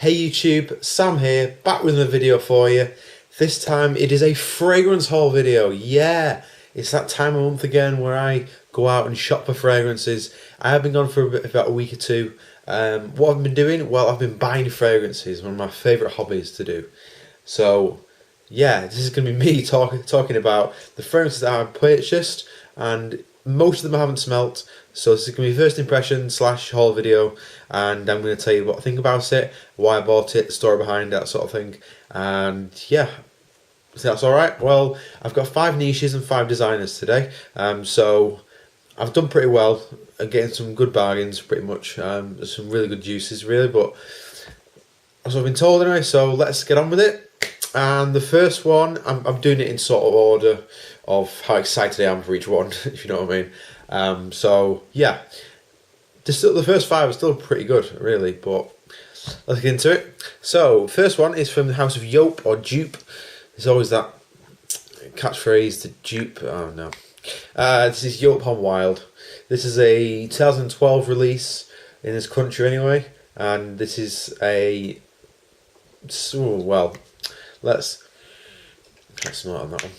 Hey YouTube, Sam here, back with another video for you. This time it is a fragrance haul video. Yeah, it's that time of month again where I go out and shop for fragrances. I have been gone for about a week or two. What I've been doing? Well, I've been buying fragrances, one of my favourite hobbies to do. So yeah, this is going to be me talking about the fragrances that I've purchased, and most of them I haven't smelt. So this is going to be first impression / haul video, and I'm going to tell you what I think about it, why I bought it, the story behind it, that sort of thing. And yeah, so that's alright. Well, I've got 5 niches and 5 designers today, so I've done pretty well at getting some good bargains pretty much. There's some really good juices really, but that's what I've been told anyway, so let's get on with it. And the first one, I'm doing it in sort of order of how excited I am for each one, if you know what I mean. So yeah, the first 5 are still pretty good, really, but let's get into it. So first one is from the house of Joop or Joop. There's always that catchphrase to Joop. Oh no. This is Joop Pop Wild. This is a 2012 release in this country anyway, and this is a let's smell on that one.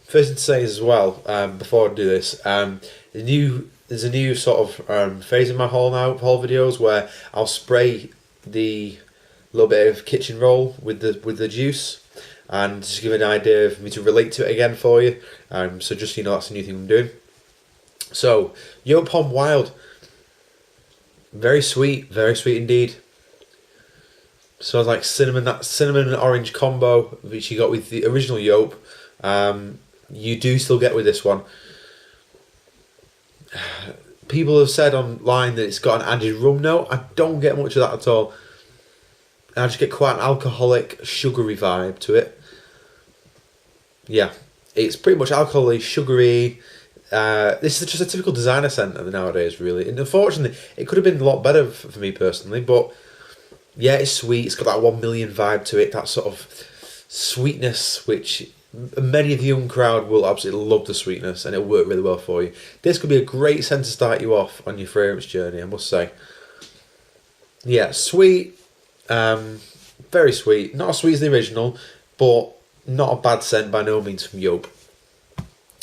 First thing to say as well, before I do this, there's a new sort of phase in my haul videos where I'll spray the little bit of kitchen roll with the juice, and just give an idea for me to relate to it again for you. So just so you know, that's a new thing I'm doing. So Joop Pop Wild, very sweet indeed. Smells like cinnamon, that cinnamon and orange combo which you got with the original Joop. You do still get with this one. People have said online that it's got an added rum note. I don't get much of that at all. I just get quite an alcoholic, sugary vibe to it. Yeah, it's pretty much alcoholic, sugary. This is just a typical designer scent nowadays, really. And unfortunately, it could have been a lot better for me personally, but yeah, it's sweet. It's got that 1 million vibe to it, that sort of sweetness, which many of the young crowd will absolutely love the sweetness, and it'll work really well for you. This could be a great scent to start you off on your fragrance journey, I must say. Yeah, sweet, very sweet. Not as sweet as the original, but not a bad scent by no means from Joop.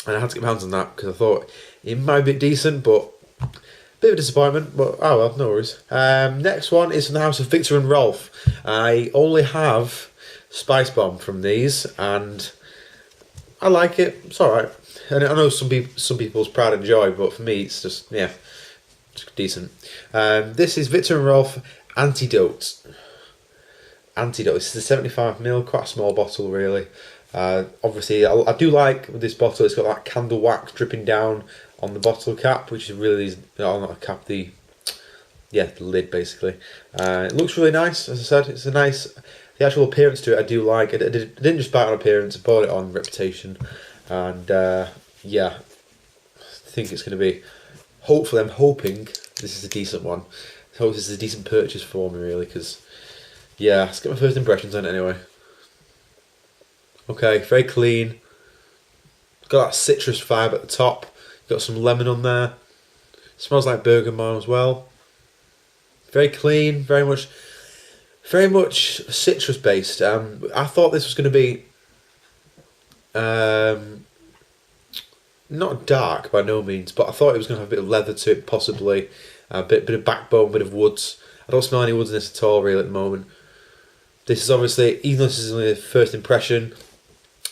And I had to get my hands on that because I thought it might be decent, but bit of a disappointment, but oh well, no worries. Next one is from the house of Victor and Rolf. I only have Spice Bomb from these, and I like it. It's alright. And I know some people's pride and joy, but for me, it's just just decent. This is Victor and Rolf Antidote. This is a 75ml, quite a small bottle, really. Obviously, I do like with this bottle. It's got that candle wax dripping down on the bottle cap, which is really not a cap, the lid basically. It looks really nice. As I said, it's a nice. The actual appearance to it, I do like. I didn't just buy it on appearance. I bought it on reputation, and yeah, I think it's going to be. Hopefully, I'm hoping this is a decent one. I hope this is a decent purchase for me, really, because yeah, let's get my first impressions on it anyway. Okay, very clean. Got that citrus vibe at the top. Got some lemon on there. Smells like bergamot as well. Very clean, very much citrus based. I thought this was going to be not dark by no means, but I thought it was going to have a bit of leather to it, possibly a bit of backbone, a bit of woods. I don't smell any woods in this at all, really, at the moment. This is obviously, even though this is only the first impression,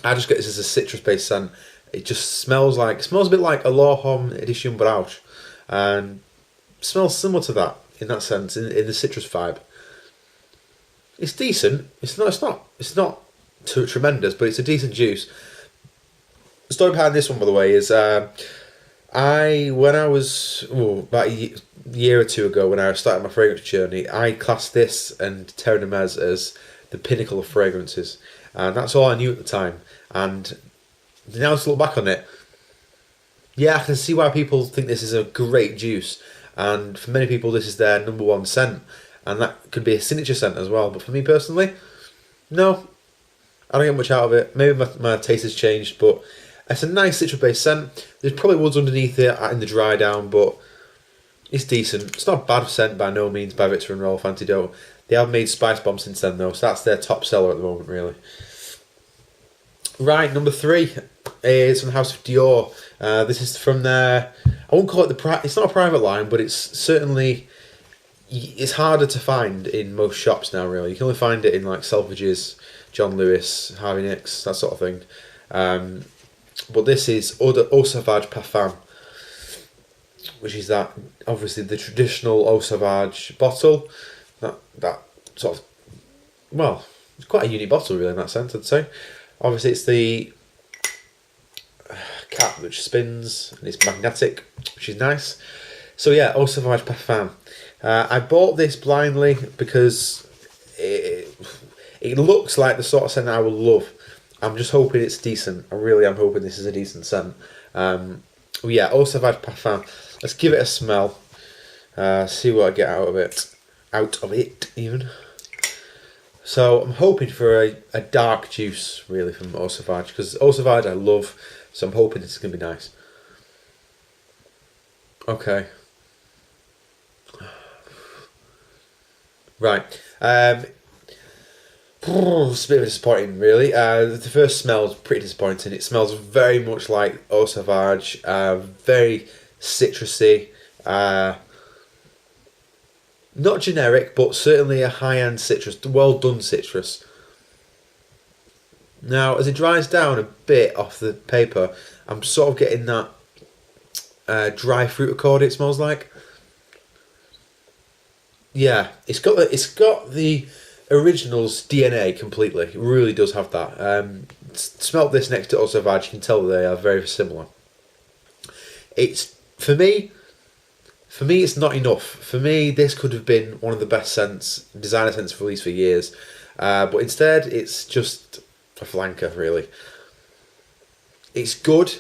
I just get this as a citrus based scent. It just smells a bit like a L'Homme Edition Mirage, and smells similar to that in that sense, in the citrus vibe. It's decent. It's not too tremendous, but it's a decent juice. The story behind this one, by the way, is when I was about a year or two ago, when I started my fragrance journey, I classed this and Terre de Mes as the pinnacle of fragrances, and that's all I knew at the time. And now to look back on it, yeah, I can see why people think this is a great juice, and for many people this is their #1 scent, and that could be a signature scent as well. But for me personally, no, I don't get much out of it. Maybe my taste has changed, but it's a nice citrus based scent. There's probably woods underneath it in the dry down, but It's decent. It's not a bad scent by no means by Victor and Rolf Antidote. They have made Spice Bomb since then though, so that's their top seller at the moment really. Right, number 3 is from the House of Dior. This is from their, I won't call it it's not a private line, but it's certainly, it's harder to find in most shops now really. You can only find it in like Selfridges, John Lewis, Harvey Nicks, that sort of thing. But this is Eau Sauvage Parfum, which is that, obviously the traditional Eau Sauvage bottle. That sort of, well, it's quite a unique bottle really in that sense, I'd say. Obviously it's the cap which spins and it's magnetic, which is nice. So yeah, Eau Sauvage Parfum. I bought this blindly because it looks like the sort of scent I would love. I'm just hoping it's decent. I really am hoping this is a decent scent. Yeah, Eau Sauvage Parfum. Let's give it a smell. See what I get out of it. Even. So I'm hoping for a dark juice really from Eau Sauvage, because Eau Sauvage I love, so I'm hoping it's going to be nice. Okay. Right. It's a bit of disappointing really. The first smell is pretty disappointing. It smells very much like Eau Sauvage, very citrusy. Not generic, but certainly a high-end citrus, well done citrus. Now, as it dries down a bit off the paper, I'm sort of getting that dry fruit accord. It smells like. Yeah, it's got the original's DNA completely. It really does have that. Smelt this next to Eau Sauvage, you can tell they are very similar. It's for me, it's not enough. For me, this could have been one of the best designer scents released for years. But instead, it's just a flanker, really. It's good.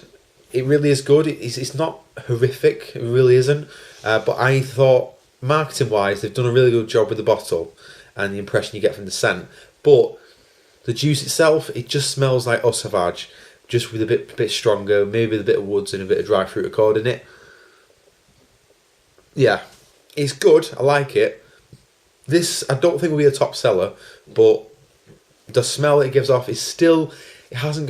It really is good. It's not horrific. It really isn't. But I thought, marketing-wise, they've done a really good job with the bottle and the impression you get from the scent. But the juice itself, it just smells like Eau Sauvage, just with a bit stronger, maybe with a bit of woods and a bit of dry fruit accord in it. Yeah, it's good. I like it. This I don't think will be a top seller, but the smell it gives off is still. It hasn't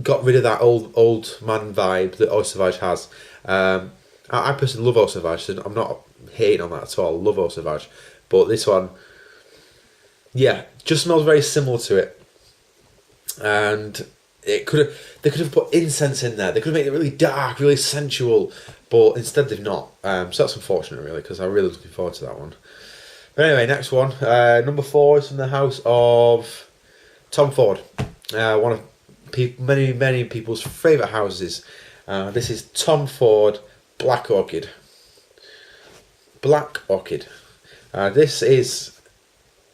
got rid of that old man vibe that Eau Sauvage has. I personally love Eau Sauvage, so I'm not hating on that at all. I love Eau Sauvage, but this one, yeah, just smells very similar to it. And they could have put incense in there. They could have made it really dark, really sensual, but instead they've not. So that's unfortunate, really, because I'm really looking forward to that one. But anyway, next one, number 4 is from the house of Tom Ford, one of many people's favourite houses. This is Tom Ford Black Orchid. Black Orchid. This is,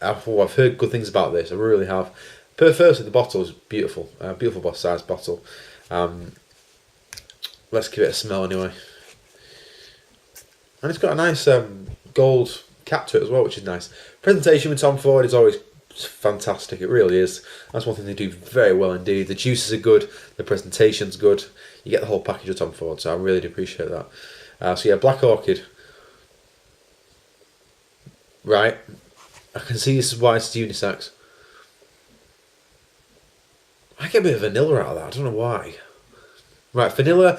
I've heard good things about this. I really have. Firstly, the bottle is beautiful, beautiful boss size bottle. Let's give it a smell anyway. And it's got a nice gold cap to it as well, which is nice. Presentation with Tom Ford is always fantastic. It really is. That's one thing they do very well indeed. The juices are good. The presentation's good. You get the whole package of Tom Ford, so I really do appreciate that. So yeah, Black Orchid. Right. I can see this is why it's unisex. I get a bit of vanilla out of that. I don't know why. Right, vanilla,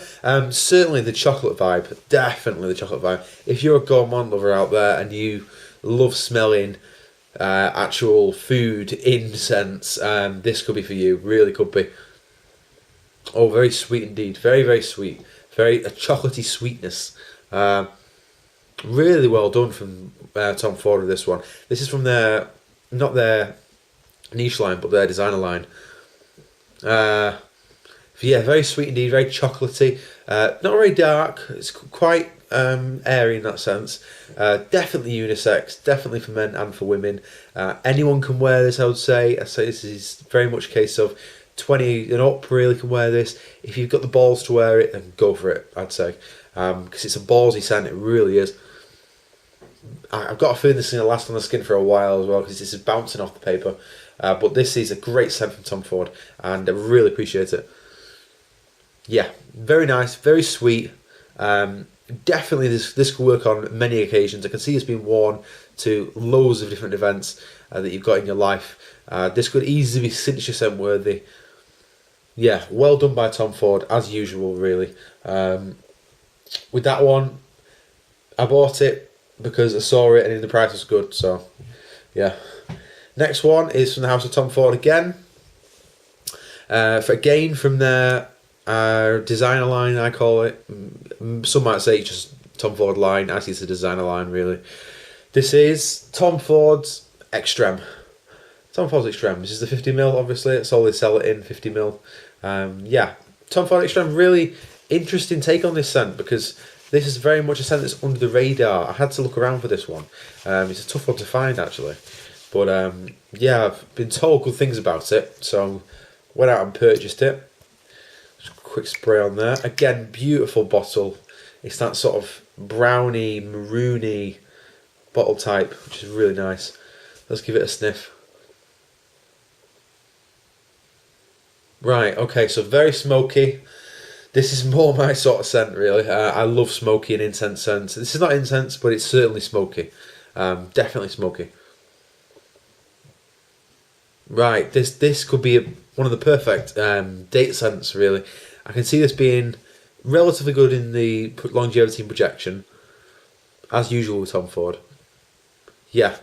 certainly the chocolate vibe. Definitely the chocolate vibe. If you're a gourmand lover out there and you love smelling actual food incense, this could be for you. Really could be. Oh, very sweet indeed. Very, very sweet. A chocolatey sweetness. Really well done from Tom Ford with this one. This is from not their niche line, but their designer line. Yeah, very sweet indeed, very chocolatey. Not very dark. It's quite airy in that sense. Definitely unisex, definitely for men and for women. Anyone can wear this, I would say. I say this is very much a case of 20 and up really can wear this. If you've got the balls to wear it, then go for it, I'd say. Because it's a ballsy scent, it really is. I've got a feeling this is going to last on the skin for a while as well, because this is bouncing off the paper. But this is a great scent from Tom Ford, and I really appreciate it. Yeah, very nice, very sweet. definitely this could work on many occasions. I can see it's been worn to loads of different events that you've got in your life. This could easily be signature scent worthy. Yeah, well done by Tom Ford, as usual, really. With that one, I bought it because I saw it and the price was good, so yeah. Next one is from the house of Tom Ford again. From their designer line, I call it. Some might say it's just Tom Ford line. Actually, it's a designer line, really. This is Tom Ford's Extreme. Tom Ford's Extreme. This is the 50ml, obviously. That's all they sell it in, 50ml. Yeah, Tom Ford Extreme, really interesting take on this scent because this is very much a scent that's under the radar. I had to look around for this one. It's a tough one to find, actually. But yeah, I've been told good things about it, so went out and purchased it. Just a quick spray on there. Again, beautiful bottle. It's that sort of browny, maroony bottle type, which is really nice. Let's give it a sniff. Right, okay, so very smoky. This is more my sort of scent, really. I love smoky and incense scents. This is not incense, but it's certainly smoky. Definitely smoky. Right, this could be one of the perfect date scents, really. I can see this being relatively good in the longevity and projection, as usual with Tom Ford. Yeah,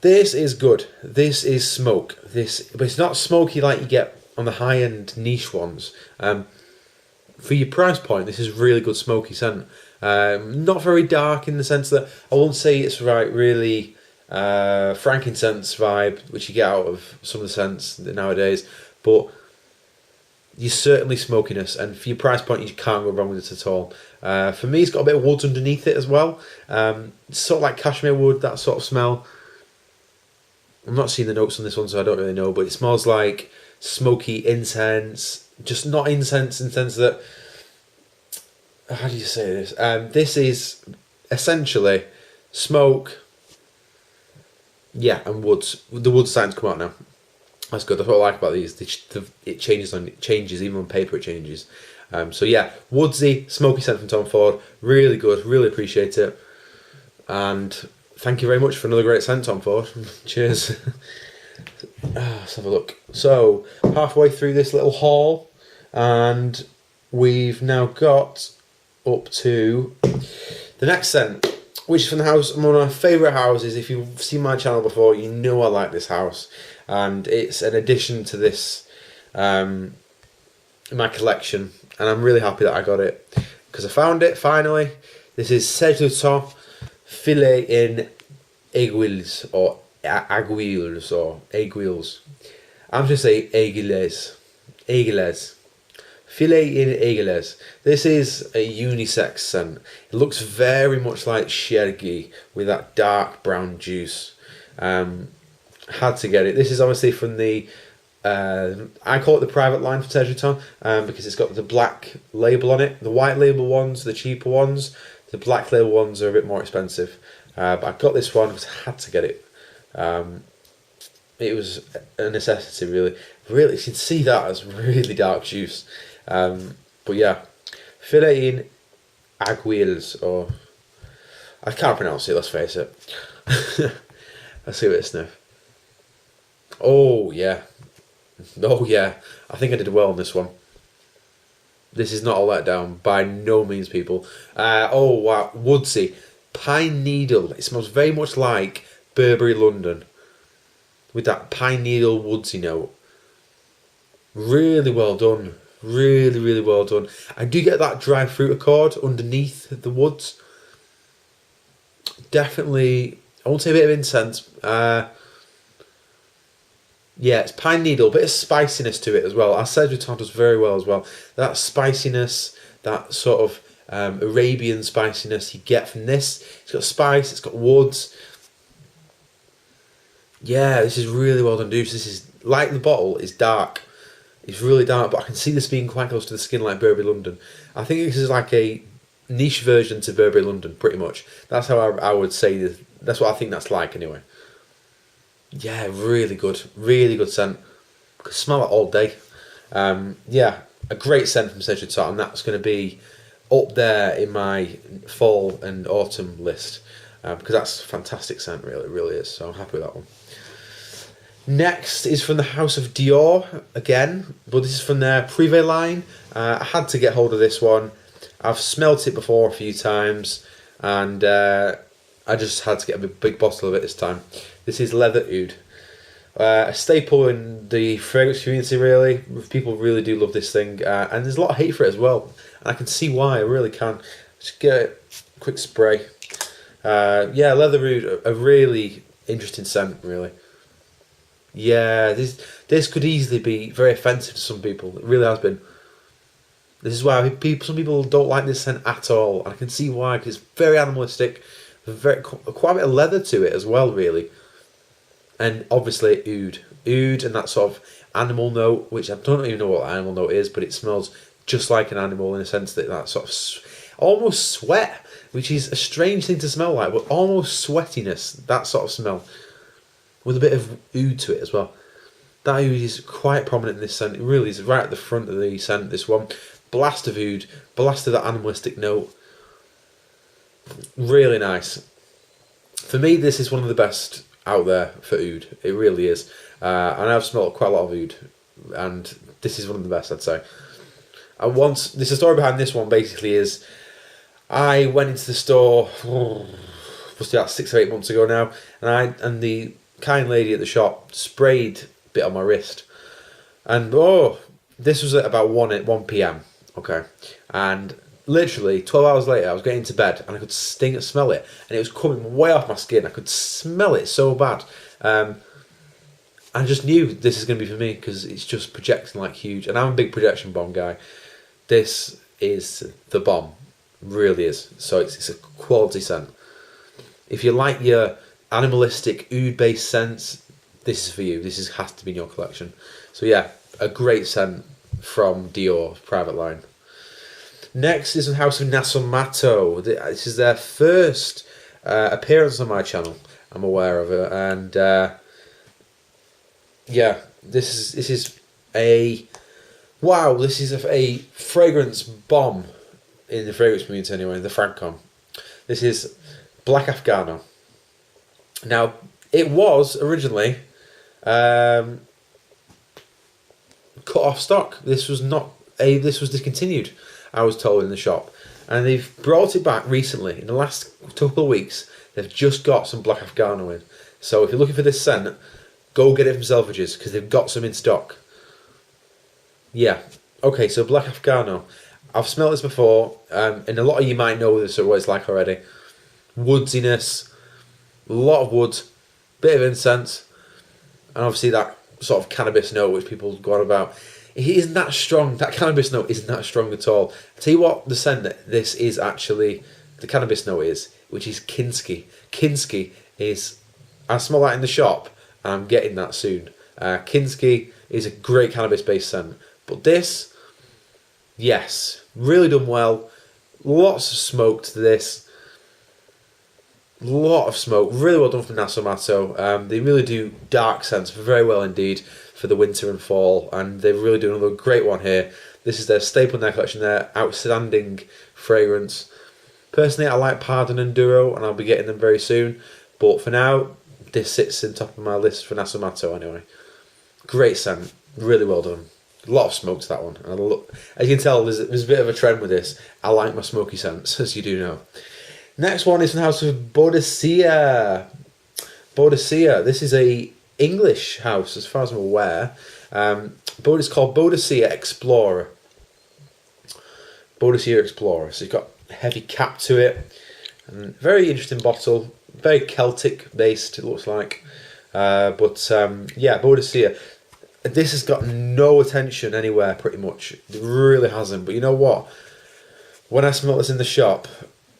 this is good. This is smoke. But it's not smoky like you get on the high-end niche ones. For your price point, this is really good smoky scent. Not very dark in the sense that I won't say it's really frankincense vibe, which you get out of some of the scents nowadays, but you're certainly smokiness, and for your price point, you can't go wrong with it at all. For me, it's got a bit of woods underneath it as well. It's sort of like cashmere wood, that sort of smell. I'm not seeing the notes on this one, so I don't really know, but it smells like smoky incense, just not incense in the sense that, how do you say this? This is essentially smoke, yeah, and woods. The wood's starting to come out now. That's good. That's what I like about these. It changes even on paper. It changes. So yeah, woodsy, smoky scent from Tom Ford. Really good. Really appreciate it. And thank you very much for another great scent, Tom Ford. Cheers. Let's have a look. So halfway through this little haul, and we've now got up to the next scent, which is from the house, one of my favourite houses. If you've seen my channel before, you know I like this house, and it's an addition to this in my collection, and I'm really happy that I got it because I found it finally. This is Seduto Filet in Aiguilles, or Aiguilles, or Aiguilles. I'm just saying Aiguilles. Aiguilles. Filet in Aiguilles. This is a unisex scent. It looks very much like Shergi with that dark brown juice. Had to get it. This is obviously from the I call it the private line for Tejuton because it's got the black label on it. The white label ones, the cheaper ones. The black label ones are a bit more expensive. But I got this one because I had to get it. It was a necessity, really. Really, you can see that as really dark juice. But yeah, Filet in Aiguilles, or I can't pronounce it, let's face it. Let's see what it sniff. Oh yeah. Oh yeah. I think I did well on this one. This is not a letdown by no means, people. Oh wow, woodsy. Pine needle. It smells very much like Burberry London, with that pine needle woodsy note. Really well done. Really, really well done. I do get that dry fruit accord underneath the woods. Definitely, I won't say a bit of incense. Yeah, it's pine needle, bit of spiciness to it as well. As Seduton does very well as well. That spiciness, that sort of Arabian spiciness you get from this. It's got spice, it's got woods. Yeah, this is really well done, dude. This is, like the bottle, is dark. It's really dark, but I can see this being quite close to the skin like Burberry London. I think this is like a niche version to Burberry London, pretty much. That's how I would say this. That's what I think that's like, anyway. Yeah, really good scent. I could smell it all day. Yeah, a great scent from Sejuton, and that's going to be up there in my fall and autumn list because that's a fantastic scent, really, it really is. So I'm happy with that one. Next is from the house of Dior again, but this is from their Privé line. I had to get hold of this one. I've smelt it before a few times, and I just had to get a big bottle of it this time. This is Leather Oud. A staple in the fragrance community, really. People really do love this thing, and there's a lot of hate for it as well. And I can see why, I really can. Just get a quick spray. Yeah, Leather Oud, a really interesting scent, really. Yeah, this could easily be very offensive to some people. It really has been. This is why some people don't like this scent at all. And I can see why, because it's very animalistic, quite a bit of leather to it as well, really. And obviously oud and that sort of animal note, which I don't even know what animal note is, but it smells just like an animal in a sense that sort of almost sweat, which is a strange thing to smell like, but almost sweatiness, that sort of smell, with a bit of oud to it as well. That oud is quite prominent in this scent. It really is right at the front of the scent, this one. Blast of oud, blast of that animalistic note. Really nice. For me, this is one of the best out there for oud. It really is. And I've smelled quite a lot of oud, and this is one of the best, I'd say. The story behind this one basically is, I went into the store, must be about 6 or 8 months ago now, and the kind lady at the shop sprayed a bit on my wrist, and this was at about 1 p.m. Okay, and literally 12 hours later I was getting into bed and I could smell it, and it was coming way off my skin. I could smell it so bad. I just knew this is going to be for me because it's just projecting like huge, and I'm a big projection bomb guy. This is the bomb, really is. So it's a quality scent. If you like your animalistic oud based scents, this is for you. This has to be in your collection. So yeah, a great scent from Dior private line. Next is the house of Nassau. This is their first appearance on my channel. I'm aware of it, and yeah, this is a wow. This is a fragrance bomb in the fragrance community anyway. The Francom. This is Black Afghano. Now, it was originally cut off stock. This was discontinued, I was told in the shop, and they've brought it back recently. In the last couple of weeks, they've just got some Black Afghano in. So if you're looking for this scent, go get it from Selfridges because they've got some in stock. Yeah. Okay, so Black Afghano. I've smelled this before, and a lot of you might know this or what it's like already. Woodsiness, a lot of wood, bit of incense, and obviously that sort of cannabis note which people go on about. It isn't that strong. That cannabis note isn't that strong at all. I'll tell you what the scent that this is actually, the cannabis note is, which is Kinski. Kinski is, I smell that in the shop, and I'm getting that soon. Kinski is a great cannabis-based scent. But this, yes, really done well. Lots of smoke to this. Lot of smoke. Really well done from Nassau. They really do dark scents very well indeed for the winter and fall, and they're really doing another great one here. This is their staple in their collection, their outstanding fragrance. Personally, I like Pardon and Duro, and I'll be getting them very soon. But for now, this sits in top of my list for Nassau anyway. Great scent, really well done. A lot of smoke to that one. And as you can tell, there's a bit of a trend with this. I like my smoky scents, as you do know. Next one is from the house of Boadicea. Boadicea. This is a English house, as far as I'm aware. It's called Boadicea Explorer. Boadicea Explorer. So it's got a heavy cap to it. And very interesting bottle. Very Celtic based, it looks like. Yeah, Boadicea. This has got no attention anywhere, pretty much. It really hasn't. But you know what? When I smelled this in the shop,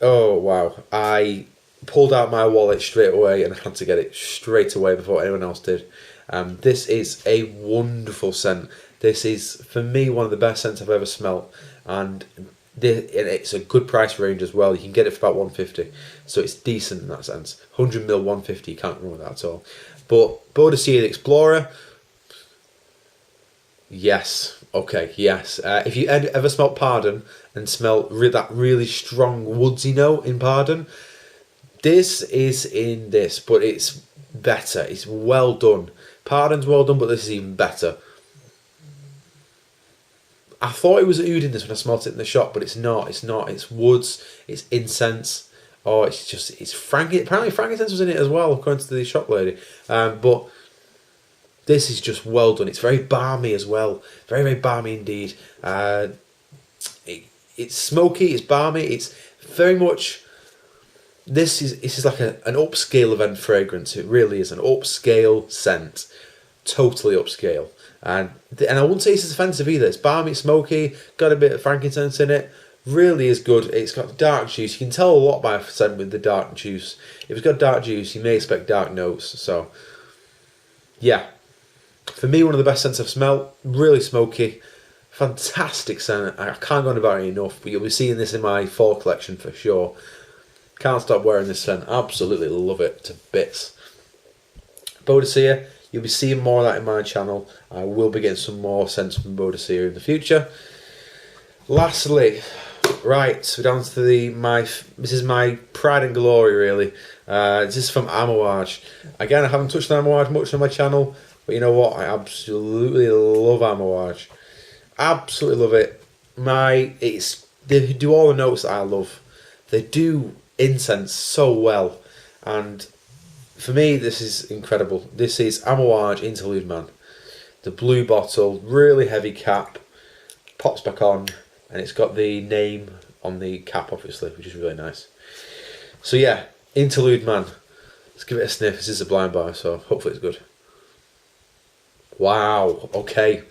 oh wow, I pulled out my wallet straight away and had to get it straight away before anyone else did. This is a wonderful scent. This is, for me, one of the best scents I've ever smelt. And it's a good price range as well. You can get it for about $150. So it's decent in that sense. 100ml, $150, you can't run with that at all. But Boadicea the Explorer, yes, Okay, yes. If you ever smelt Pardon and smelt that really strong woodsy note in Pardon, this is in this, but it's better. It's well done. Pardon's well done, but this is even better. I thought it was oud in this when I smelt it in the shop, but it's not. It's not. It's woods. It's incense. Oh, it's frankincense. Apparently frankincense was in it as well, according to the shop lady. But this is just well done. It's very balmy as well. Very, very balmy indeed. It's smoky. It's balmy. It's very much. This is like an upscale event fragrance. It really is an upscale scent. Totally upscale. And I wouldn't say it's offensive either. It's balmy, it's smoky, got a bit of frankincense in it. Really is good. It's got dark juice. You can tell a lot by a scent with the dark juice. If it's got dark juice, you may expect dark notes. So, yeah. For me, one of the best scents I've smelled. Really smoky. Fantastic scent. I can't go on about it enough, but you'll be seeing this in my fall collection for sure. Can't stop wearing this scent. Absolutely love it to bits. Boadicea. You'll be seeing more of that in my channel. I will be getting some more scents from Boadicea in the future. Lastly, right, so down to this is my pride and glory really. This is from Amouage. Again, I haven't touched on Amouage much on my channel, but you know what? I absolutely love Amouage. Absolutely love it. They do all the notes that I love. They do incense so well, and for me, this is incredible. This is Amouage Interlude, man. The blue bottle, really heavy cap, pops back on, and it's got the name on the cap, obviously, which is really nice. So yeah, Interlude, man. Let's give it a sniff. This is a blind buy, so hopefully it's good. Wow, okay.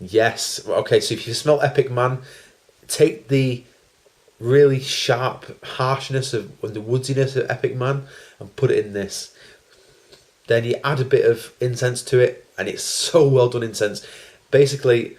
Yes, okay, so if you smell Epic, man, take the really sharp harshness of the woodiness of Epic Man and put it in this. Then you add a bit of incense to it, and it's so well done incense. Basically,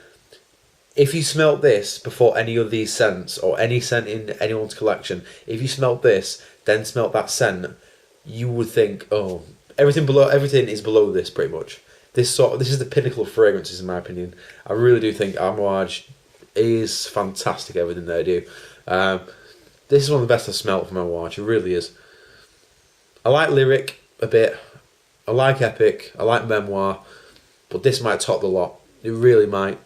if you smelt this before any of these scents or any scent in anyone's collection, if you smelt this, then smelt that scent, you would think, oh, everything is below this pretty much. This is the pinnacle of fragrances in my opinion. I really do think Amouage is fantastic. Everything they do. This is one of the best I've smelt from Amouage. It really is. I like Lyric a bit. I like Epic. I like Memoir. But this might top the lot. It really might.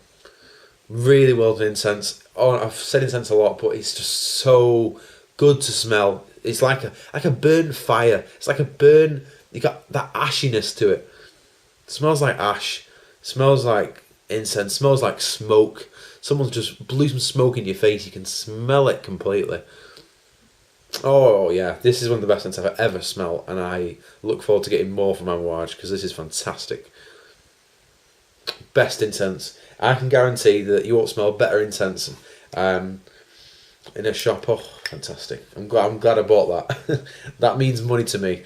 Really well done incense. Oh, I've said incense a lot, but it's just so good to smell. It's like a burnt fire. It's like a burn. You got that ashiness to it. It smells like ash. It smells like incense. It smells like smoke. Someone's just blew some smoke in your face. You can smell it completely. Oh yeah, this is one of the best scents I've ever smelled, and I look forward to getting more from Amouage because this is fantastic. Best incense. I can guarantee that you won't smell better incense in a shop. Oh, fantastic! I'm glad I bought that. That means money to me.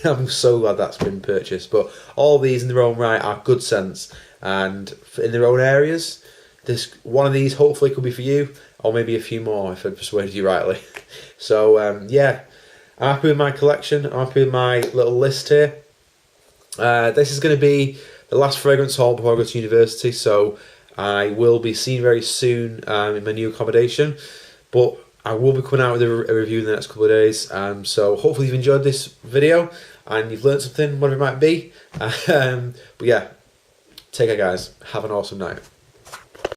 I'm so glad that's been purchased. But all these in their own right are good scents, and in their own areas. This one of these hopefully could be for you, or maybe a few more if I persuaded you rightly. So yeah, I'm happy with my collection. I'm happy with my little list here. This is going to be the last fragrance haul before I go to university, so I will be seen very soon in my new accommodation. But I will be coming out with a review in the next couple of days. So hopefully you've enjoyed this video and you've learned something, whatever it might be. But yeah, take care guys. Have an awesome night.